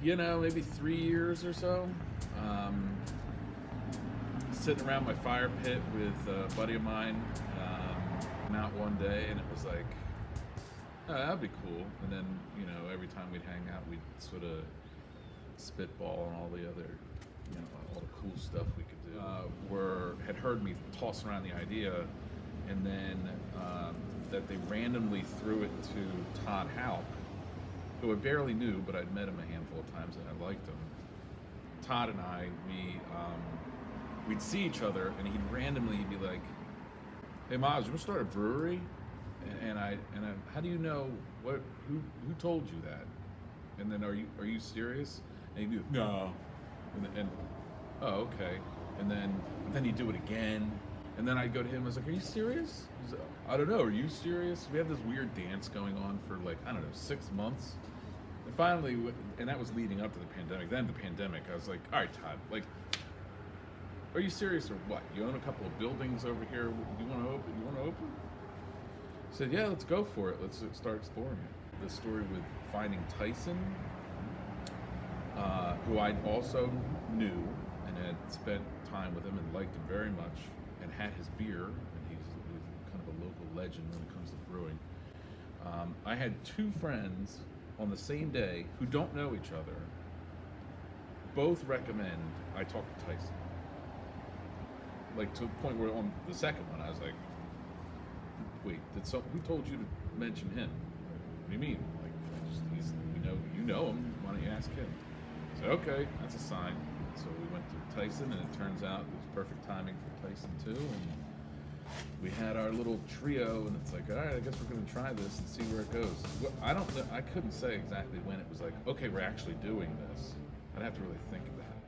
maybe 3 years or so. Sitting around my fire pit with a buddy of mine, out one day, and it was like, oh, that'd be cool. And then, every time we'd hang out, we'd sort of spitball on all the other, all the cool stuff we could do. Had heard me toss around the idea, and then that they randomly threw it to Todd Houck, who I barely knew, but I'd met him a handful of times and I liked him. Todd and I, we'd see each other, and he'd be like, "Hey, Miles, you want to start a brewery?" And I, how do you know who told you that? And then, are you serious? And he'd be like, "No," and oh, okay. And then he'd do it again, and then I'd go to him. I was like, "Are you serious?" He's like, "I don't know. Are you serious?" We had this weird dance going on for 6 months. And finally, and that was leading up to the pandemic. Then the pandemic, I was like, "All right, Todd, are you serious or what? You own a couple of buildings over here. You want to open? He said, "Yeah, let's go for it. Let's start exploring it." The story with finding Tyson, who I also knew and had spent time with him and liked him very much, and had his beer, and he's kind of a local legend when it comes to brewing. I had two friends on the same day who don't know each other, both recommend I talk to Tyson. To the point where on the second one, I was like, "Wait, who told you to mention him? What do you mean? You know him. Why don't you ask him?" I said, "Okay, that's a sign." So we went to Tyson, and it turns out it was perfect timing for Tyson too. And we had our little trio, and it's like, all right, I guess we're going to try this and see where it goes. Well, I don't know. I couldn't say exactly when it was like, okay, we're actually doing this. I'd have to really think about it.